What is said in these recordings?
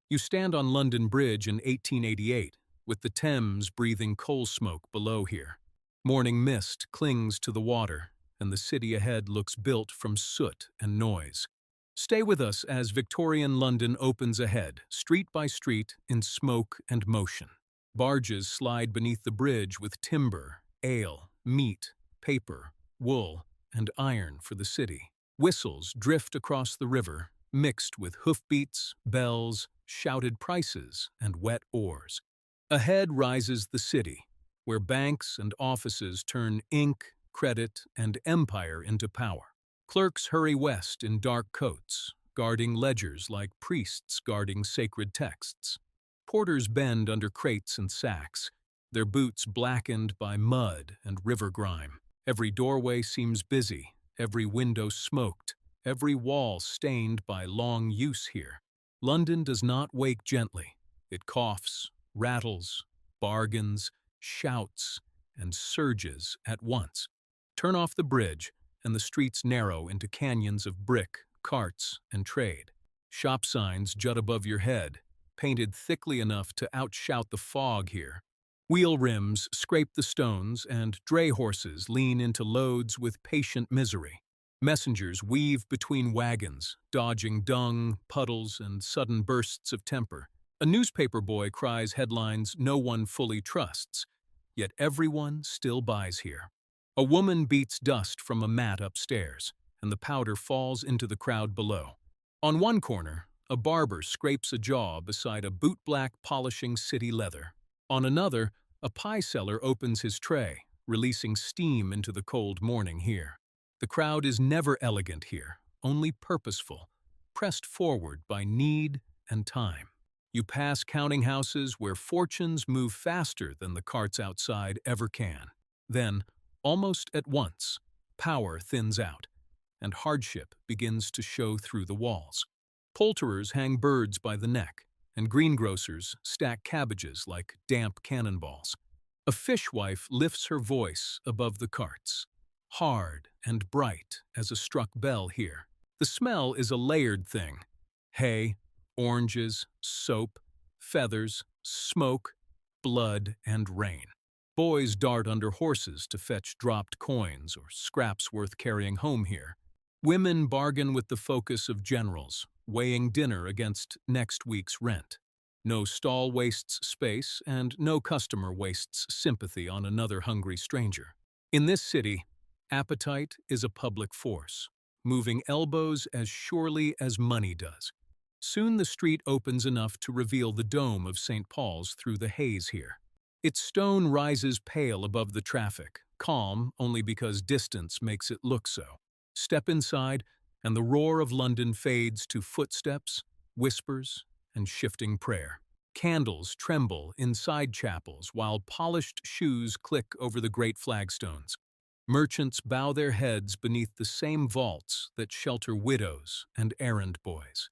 You stand on London Bridge in 1888, with the Thames breathing coal smoke below here. Morning mist clings to the water, and the city ahead looks built from soot and noise. Stay with us as Victorian London opens ahead, street by street, in smoke and motion. Barges slide beneath the bridge with timber, ale, meat, paper, wool, and iron for the city. Whistles drift across the river, mixed with hoofbeats, bells, shouted prices, and wet oars. Ahead rises the city, where banks and offices turn ink, credit, and empire into power. Clerks hurry west in dark coats, guarding ledgers like priests guarding sacred texts. Porters bend under crates and sacks, their boots blackened by mud and river grime. Every doorway seems busy, every window smoked, every wall stained by long use here. London does not wake gently. It coughs, rattles, bargains, shouts, and surges at once. Turn off the bridge, and the streets narrow into canyons of brick, carts, and trade. Shop signs jut above your head, painted thickly enough to outshout the fog here. Wheel rims scrape the stones, and dray horses lean into loads with patient misery. Messengers weave between wagons, dodging dung, puddles, and sudden bursts of temper. A newspaper boy cries headlines no one fully trusts, yet everyone still buys here. A woman beats dust from a mat upstairs, and the powder falls into the crowd below. On one corner, a barber scrapes a jaw beside a bootblack polishing city leather. On another, a pie seller opens his tray, releasing steam into the cold morning here. The crowd is never elegant here, only purposeful, pressed forward by need and time. You pass counting houses where fortunes move faster than the carts outside ever can. Then, almost at once, power thins out, and hardship begins to show through the walls. Poulterers hang birds by the neck, and greengrocers stack cabbages like damp cannonballs. A fishwife lifts her voice above the carts, hard and bright as a struck bell here. The smell is a layered thing. Hay, oranges, soap, feathers, smoke, blood, and rain. Boys dart under horses to fetch dropped coins or scraps worth carrying home here. Women bargain with the focus of generals, weighing dinner against next week's rent. No stall wastes space, and no customer wastes sympathy on another hungry stranger. In this city, appetite is a public force, moving elbows as surely as money does. Soon the street opens enough to reveal the dome of St. Paul's through the haze here. Its stone rises pale above the traffic, calm only because distance makes it look so. Step inside, and the roar of London fades to footsteps, whispers, and shifting prayer. Candles tremble inside chapels while polished shoes click over the great flagstones. Merchants bow their heads beneath the same vaults that shelter widows and errand boys.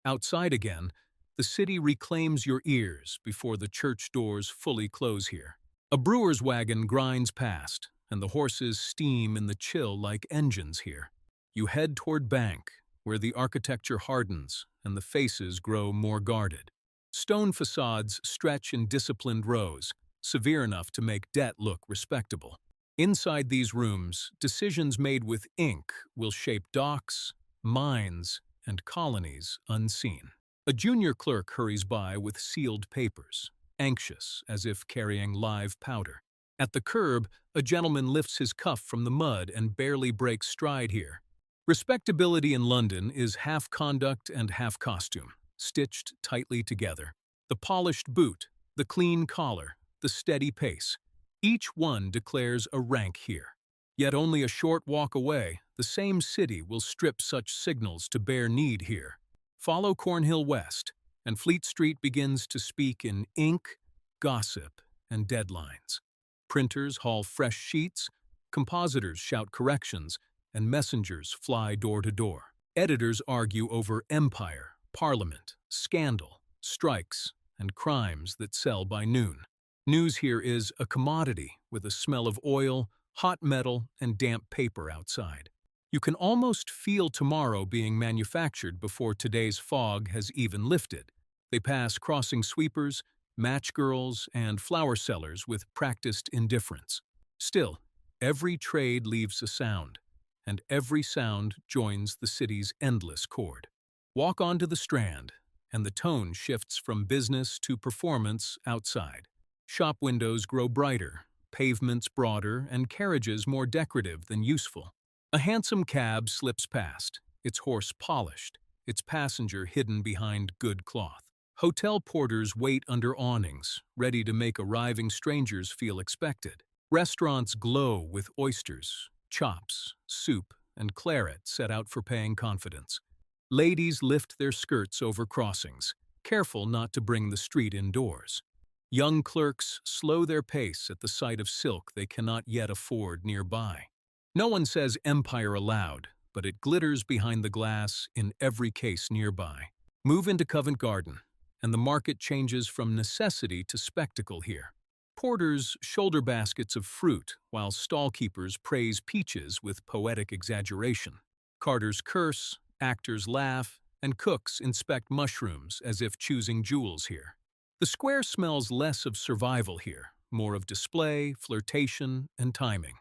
Outside again, the city reclaims your ears before the church doors fully close here. A brewer's wagon grinds past, and the horses steam in the chill like engines here. You head toward Bank, where the architecture hardens and the faces grow more guarded. Stone facades stretch in disciplined rows, severe enough to make debt look respectable. Inside these rooms, decisions made with ink will shape docks, mines, and colonies unseen. A junior clerk hurries by with sealed papers, anxious as if carrying live powder. At the curb, a gentleman lifts his cuff from the mud and barely breaks stride here. Respectability in London is half conduct and half costume, stitched tightly together. The polished boot, the clean collar, the steady pace. Each one declares a rank here. Yet only a short walk away, the same city will strip such signals to bare need here. Follow Cornhill West, and Fleet Street begins to speak in ink, gossip, and deadlines. Printers haul fresh sheets, compositors shout corrections, and messengers fly door to door. Editors argue over empire, parliament, scandal, strikes, and crimes that sell by noon. News here is a commodity with a smell of oil, hot metal, and damp paper outside. You can almost feel tomorrow being manufactured before today's fog has even lifted. They pass crossing sweepers, match girls, and flower sellers with practiced indifference. Still, every trade leaves a sound, and every sound joins the city's endless chord. Walk onto the Strand, and the tone shifts from business to performance outside. Shop windows grow brighter, pavements broader, and carriages more decorative than useful. A handsome cab slips past, its horse polished, its passenger hidden behind good cloth. Hotel porters wait under awnings, ready to make arriving strangers feel expected. Restaurants glow with oysters, chops, soup, and claret set out for paying confidence. Ladies lift their skirts over crossings, careful not to bring the street indoors. Young clerks slow their pace at the sight of silk they cannot yet afford nearby. No one says empire aloud, but it glitters behind the glass in every case nearby. Move into Covent Garden, and the market changes from necessity to spectacle here. Porters shoulder baskets of fruit, while stall-keepers praise peaches with poetic exaggeration. Carters curse, actors laugh, and cooks inspect mushrooms as if choosing jewels here. The square smells less of survival here, more of display, flirtation, and timing.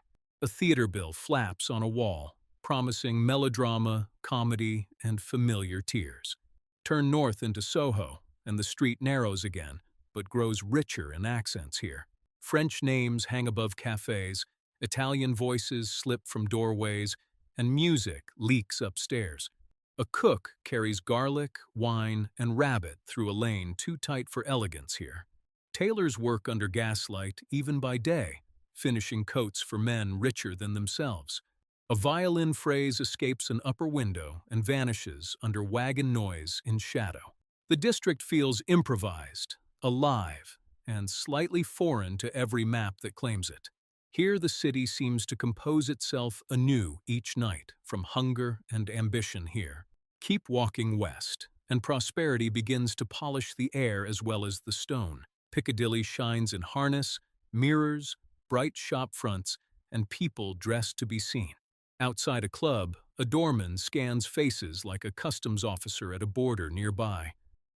A theater bill flaps on a wall, promising melodrama, comedy, and familiar tears. Turn north into Soho, and the street narrows again, but grows richer in accents here. French names hang above cafes, Italian voices slip from doorways, and music leaks upstairs. A cook carries garlic, wine, and rabbit through a lane too tight for elegance here. Tailors work under gaslight even by day, finishing coats for men richer than themselves. A violin phrase escapes an upper window and vanishes under wagon noise in shadow. The district feels improvised, alive, and slightly foreign to every map that claims it. Here the city seems to compose itself anew each night from hunger and ambition here. Keep walking west, and prosperity begins to polish the air as well as the stone. Piccadilly shines in harness, mirrors, bright shop fronts, and people dressed to be seen. Outside a club, a doorman scans faces like a customs officer at a border nearby.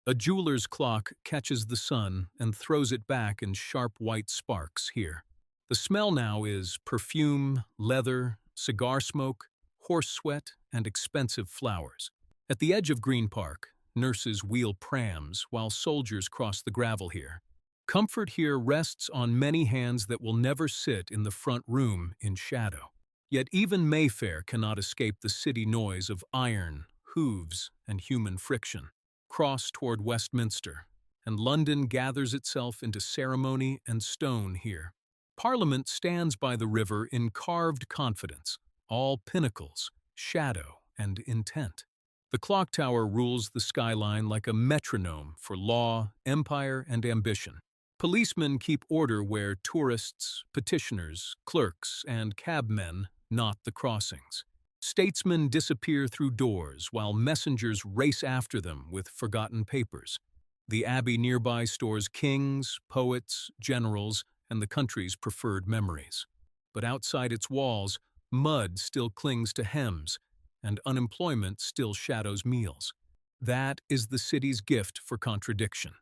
A jeweler's clock catches the sun and throws it back in sharp white sparks here. The smell now is perfume, leather, cigar smoke, horse sweat, and expensive flowers. At the edge of Green Park, nurses wheel prams while soldiers cross the gravel here. Comfort here rests on many hands that will never sit in the front room in shadow. Yet even Mayfair cannot escape the city noise of iron, hooves, and human friction. Cross toward Westminster, and London gathers itself into ceremony and stone here. Parliament stands by the river in carved confidence, all pinnacles, shadow, and intent. The clock tower rules the skyline like a metronome for law, empire, and ambition. Policemen keep order where tourists, petitioners, clerks, and cabmen knot the crossings. Statesmen disappear through doors while messengers race after them with forgotten papers. The abbey nearby stores kings, poets, generals, and the country's preferred memories. But outside its walls, mud still clings to hems, and unemployment still shadows meals. That is the city's gift for contradiction.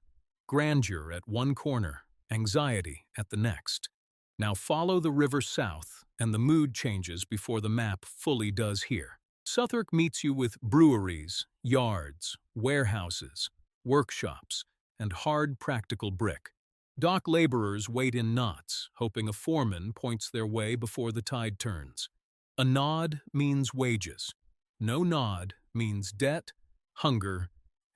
Grandeur at one corner, anxiety at the next. Now follow the river south, and the mood changes before the map fully does here. Southwark meets you with breweries, yards, warehouses, workshops, and hard practical brick. Dock laborers wait in knots, hoping a foreman points their way before the tide turns. A nod means wages. No nod means debt, hunger,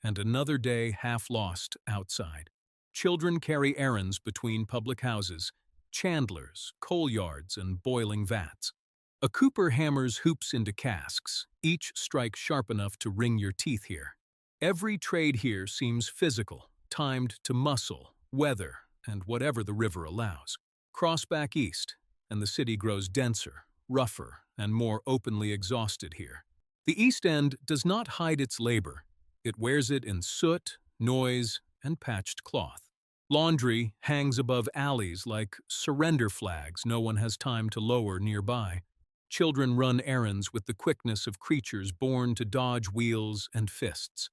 and another day half lost outside. Children carry errands between public houses, chandlers, coal yards, and boiling vats. A cooper hammers hoops into casks, each strike sharp enough to wring your teeth here. Every trade here seems physical, timed to muscle, weather, and whatever the river allows. Cross back east, and the city grows denser, rougher, and more openly exhausted here. The East End does not hide its labor. It wears it in soot, noise, and patched cloth. Laundry hangs above alleys like surrender flags no one has time to lower nearby. Children run errands with the quickness of creatures born to dodge wheels and fists.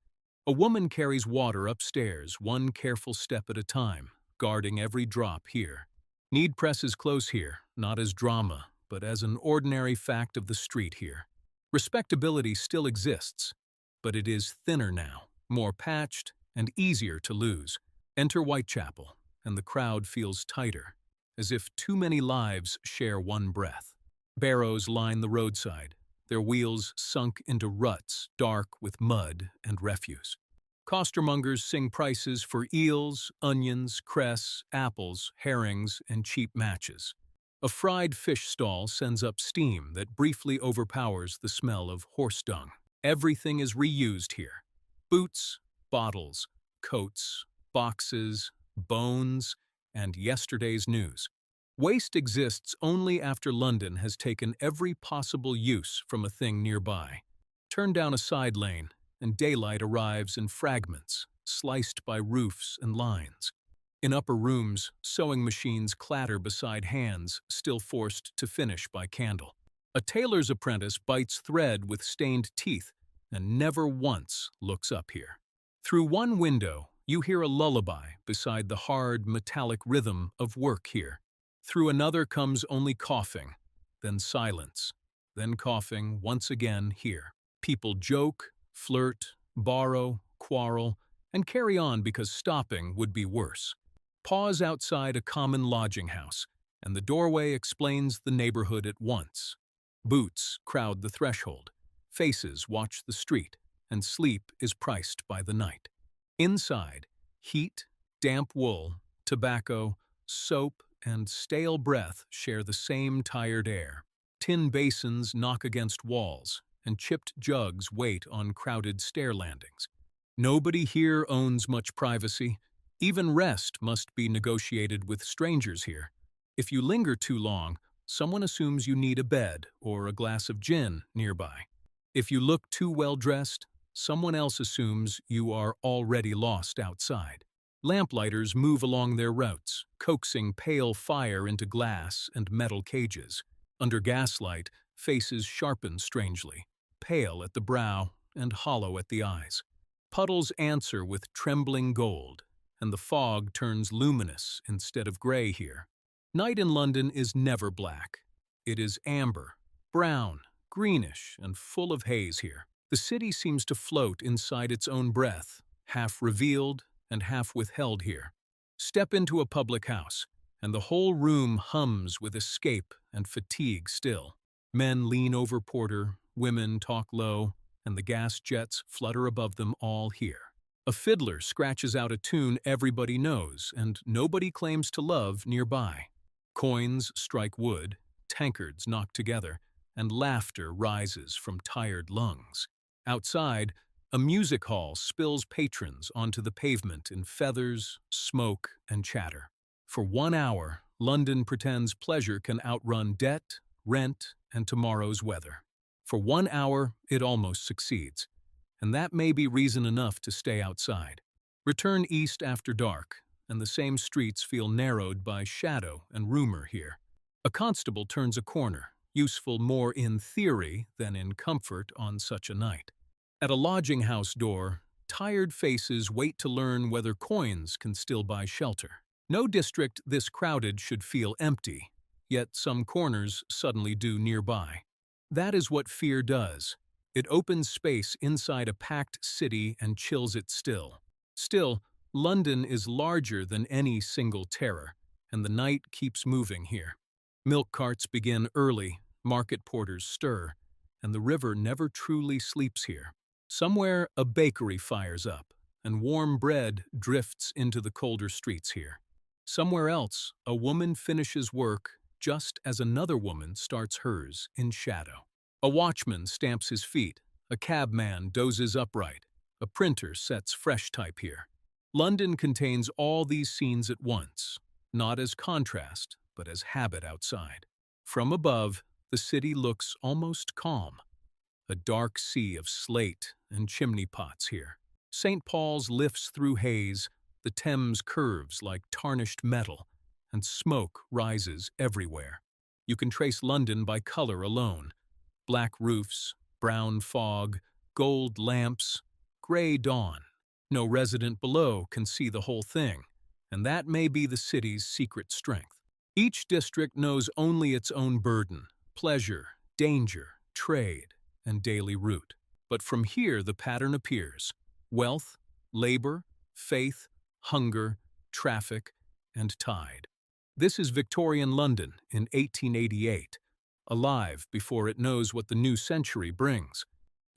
A woman carries water upstairs, one careful step at a time, guarding every drop here. Need presses close here, not as drama, but as an ordinary fact of the street here. Respectability still exists, but it is thinner now, more patched, and easier to lose. Enter Whitechapel, and the crowd feels tighter, as if too many lives share one breath. Barrows line the roadside, their wheels sunk into ruts dark with mud and refuse. Costermongers sing prices for eels, onions, cress, apples, herrings, and cheap matches. A fried fish stall sends up steam that briefly overpowers the smell of horse dung. Everything is reused here. Boots, bottles, coats, boxes, bones, and yesterday's news. Waste exists only after London has taken every possible use from a thing nearby. Turn down a side lane, and daylight arrives in fragments, sliced by roofs and lines. In upper rooms, sewing machines clatter beside hands still forced to finish by candle. A tailor's apprentice bites thread with stained teeth and never once looks up here. Through one window, you hear a lullaby beside the hard, metallic rhythm of work here. Through another comes only coughing, then silence, then coughing once again here. People joke, flirt, borrow, quarrel, and carry on because stopping would be worse. Pause outside a common lodging house, and the doorway explains the neighborhood at once. Boots crowd the threshold, faces watch the street, and sleep is priced by the night. Inside, heat, damp wool, tobacco, soap, and stale breath share the same tired air. Tin basins knock against walls, and chipped jugs wait on crowded stair landings. Nobody here owns much privacy. Even rest must be negotiated with strangers here. If you linger too long, someone assumes you need a bed or a glass of gin nearby. If you look too well dressed, someone else assumes you are already lost outside. Lamplighters move along their routes, coaxing pale fire into glass and metal cages. Under gaslight, faces sharpen strangely, pale at the brow and hollow at the eyes. Puddles answer with trembling gold, and the fog turns luminous instead of gray here. Night in London is never black. It is amber, brown, greenish, and full of haze here. The city seems to float inside its own breath, half revealed and half withheld here. Step into a public house, and the whole room hums with escape and fatigue still. Men lean over porter, women talk low, and the gas jets flutter above them all here. A fiddler scratches out a tune everybody knows, and nobody claims to love nearby. Coins strike wood, tankards knock together, and laughter rises from tired lungs. Outside, a music hall spills patrons onto the pavement in feathers, smoke, and chatter. For 1 hour, London pretends pleasure can outrun debt, rent, and tomorrow's weather. For 1 hour, it almost succeeds, and that may be reason enough to stay outside. Return east after dark, and the same streets feel narrowed by shadow and rumor here. A constable turns a corner, useful more in theory than in comfort on such a night. At a lodging house door, tired faces wait to learn whether coins can still buy shelter. No district this crowded should feel empty, yet some corners suddenly do nearby. That is what fear does. It opens space inside a packed city and chills it still. Still, London is larger than any single terror, and the night keeps moving here. Milk carts begin early, market porters stir, and the river never truly sleeps here. Somewhere a bakery fires up, and warm bread drifts into the colder streets here. Somewhere else, a woman finishes work just as another woman starts hers in shadow. A watchman stamps his feet, a cabman dozes upright, a printer sets fresh type here. London contains all these scenes at once, not as contrast, but as habit outside. From above, the city looks almost calm. A dark sea of slate and chimney pots here. St. Paul's lifts through haze, the Thames curves like tarnished metal, and smoke rises everywhere. You can trace London by color alone. Black roofs, brown fog, gold lamps, gray dawn, No resident below can see the whole thing, and that may be the city's secret strength. Each district knows only its own burden, pleasure, danger, trade, and daily route. But from here the pattern appears: wealth, labor, faith, hunger, traffic, and tide. This is Victorian London in 1888, alive before it knows what the new century brings.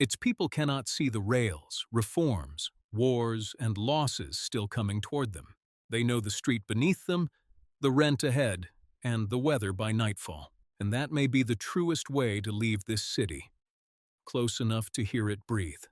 Its people cannot see the rails, reforms, wars, and losses still coming toward them. They know the street beneath them, the rent ahead, and the weather by nightfall. And that may be the truest way to leave this city, close enough to hear it breathe.